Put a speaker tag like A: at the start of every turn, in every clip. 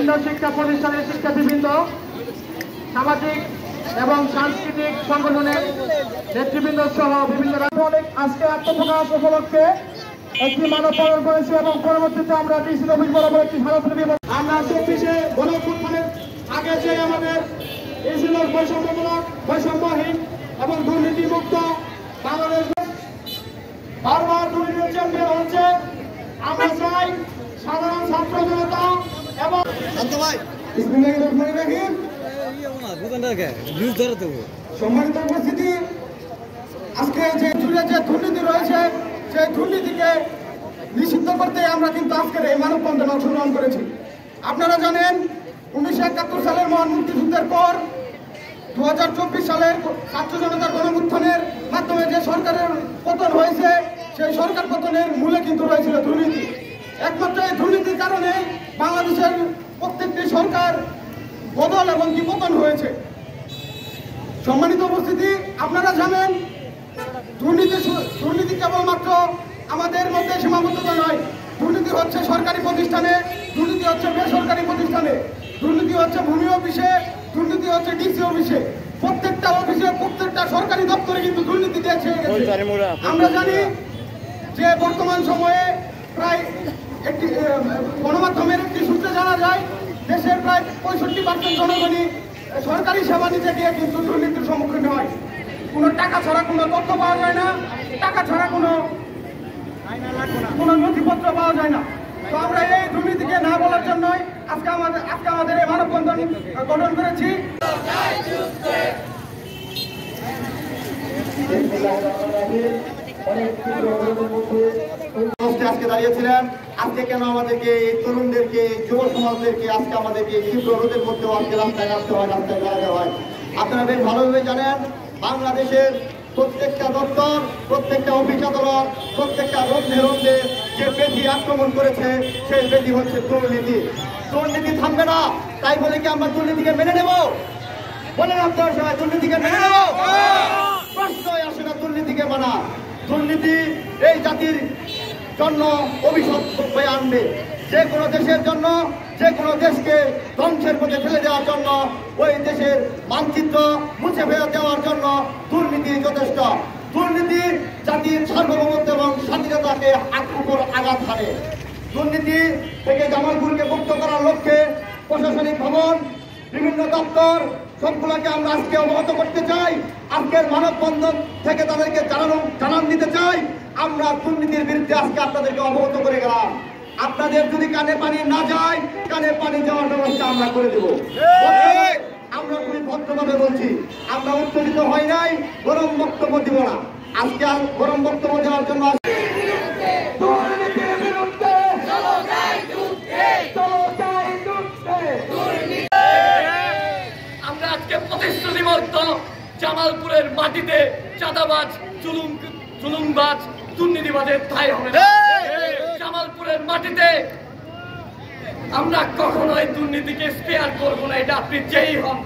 A: বিভিন্ন শিক্ষা প্রতিষ্ঠানের শিক্ষার্থীবৃন্দ, সামাজিক এবং সাংস্কৃতিক সংগঠনের নেতৃবৃন্দ সহ বিভিন্ন আজকে আত্মপ্রকাশ উপলক্ষে একটি মানববন্ধন করেছি এবং পরবর্তীতে আমরা ডিসি অফিস বরাবর একটি স্মারকলিপি আমরা 24-এ গণঅভ্যুত্থানের আগে যে আমাদের এই ছিল বৈষম্যমূলক, বৈষম্যহীন এবং দুর্নীতিমুক্ত বাংলাদেশ বারবার দুর্নীতির চ্যাম্পিয়ন হচ্ছে। আমরা চাই সাধারণ ছাত্র জনতা এবং সম্মানিত উপস্থিতি, আজকে যে জুড়ে যে দুর্নীতি রয়েছে সেই দুর্নীতিকে নিষিদ্ধ করতে আমরা কিন্তু আজকের এই মানববন্ধনে অংশগ্রহণ করেছি। আপনারা জানেন 1971 সালের মহান মুক্তিযুদ্ধের পর 2024 সালের ছাত্র জনতার গণঅভ্যুত্থানের মাধ্যমে যে সরকারের পতন হয়েছে, সেই সরকার পতনের মূলে কিন্তু রয়েছিল দুর্নীতি। একমাত্র এই দুর্নীতির কারণে বাংলাদেশের প্রত্যেকটি সরকার বদল এবং কি পতন হয়েছে। সম্মানিত উপস্থিতি, আপনারা জানেন দুর্নীতি কেবলমাত্র আমাদের মধ্যে সীমাবদ্ধতা নয়। দুর্নীতি হচ্ছে সরকারি প্রতিষ্ঠানে, দুর্নীতি হচ্ছে বেসরকারি প্রতিষ্ঠানে, দুর্নীতি হচ্ছে ভূমি অফিসে, দুর্নীতি হচ্ছে ডিসি অফিসে। প্রত্যেকটা অফিসে, প্রত্যেকটা সরকারি দপ্তরে কিন্তু দুর্নীতি দিয়েছে। আমরা জানি যে বর্তমান সময়ে প্রায় একটি গণমাধ্যমের একটি সূত্রে জানা যায় দেশের প্রায় 65% জনগণই সরকারি সেবা নিতে গিয়ে কিন্তু দুর্নীতির সম্মুখীন হয়। কোনো টাকা ছাড়া কোনো তথ্য পাওয়া যায় না, টাকা ছাড়া কোনো নথিপত্র পাওয়া যায় না। তো আমরা এই দুর্নীতিকে না বলার জন্যই আজকে আমাদের এই মানববন্ধন গঠন করেছি। আজকে দাঁড়িয়েছিলেন, আজকে কেন আমাদেরকে এই তরুণদেরকে, যুব সমাজদেরকে আজকে আমাদেরকে তীব্র রোদের মধ্যেও আজকে রাস্তায় আসতে হয়, রাস্তায় দাঁড়াতে হয়। আপনারা বেশ ভালোভাবে জানেন বাংলাদেশের প্রত্যেকটা দপ্তর, প্রত্যেকটা অফিস আদালত, প্রত্যেকটা রন্ধে রন্ধে যে বেদি আক্রমণ করেছে সেই বেদি হচ্ছে দুর্নীতি। দুর্নীতি থামবে না, তাই বলে কি আমরা দুর্নীতিকে মেনে নেব? বলেন আপনার সবাই, দুর্নীতিকে মেনে নেব? প্রশ্নই আসে না দুর্নীতিকে মানা। দুর্নীতি এই জাতির জন্য অভিশাপ হয়ে আনবে। যে কোনো দেশের জন্য, যে কোনো দেশকে ধ্বংসের মধ্যে ফেলে দেওয়ার জন্য, ওই দেশের মানচিত্র মুছে ফেলে দেওয়ার জন্য দুর্নীতি যথেষ্ট। দুর্নীতি জাতির সার্বভৌমত্ব এবং স্বাধীনতাকে উপর আঘাত হানে। দুর্নীতি থেকে জামালপুরকে মুক্ত করার লক্ষ্যে প্রশাসনিক ভবন, বিভিন্ন দপ্তর সবগুলোকে আমরা আজকে অবগত করতে চাই। আজকের মানববন্ধন থেকে তাদেরকে জানান দিতে চাই, আমরা দুর্নীতির বিরুদ্ধে আজকে আপনাদেরকে অবগত করে গেলাম। আপনাদের যদি কানে পানি না যায়, কানে পানি যাওয়ার ব্যবস্থা আমরা করে দেব। আমরা খুবই ভদ্রভাবে বলছি, আমরা উত্তেজিত হয় নাই, গরম বক্তব্য দিব না। আজকে গরম বক্তব্য দেওয়ার জন্য
B: আমরা আজকে প্রতিশ্রুতিবদ্ধ জামালপুরের মাটিতে চাঁদাবাজ, জুলুমবাজ, দুর্নীতিবাজের ঠাঁই হবে না। জামালপুরের মাটিতে আমরা কখনোই দুর্নীতিকে স্পেয়ার করব না। এটা আপনি যেই হন,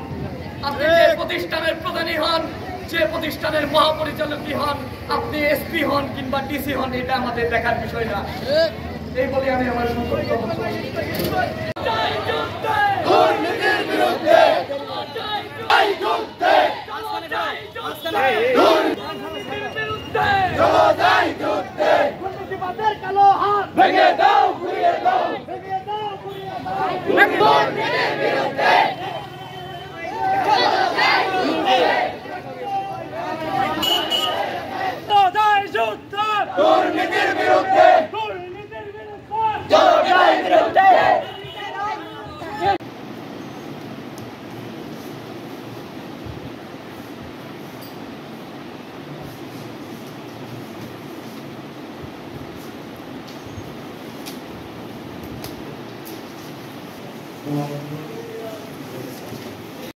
B: আপনি যে প্রতিষ্ঠানের প্রধানই হন, যে প্রতিষ্ঠানের মহাপরিচালকই হন, আপনি এসপি হন কিংবা ডিসি হন, এটা আমাদের দেখার বিষয় না। এই বলে আমি আমার সংক্ষিপ্ত কালো হাত ভেঙে দাও, ঘুরিয়ে দাও, ভেঙে দাও, ঘুরিয়ে দাও। দুর্নীতির বিরুদ্ধে, দুর্নীতির বিরুদ্ধে।
A: Thank you.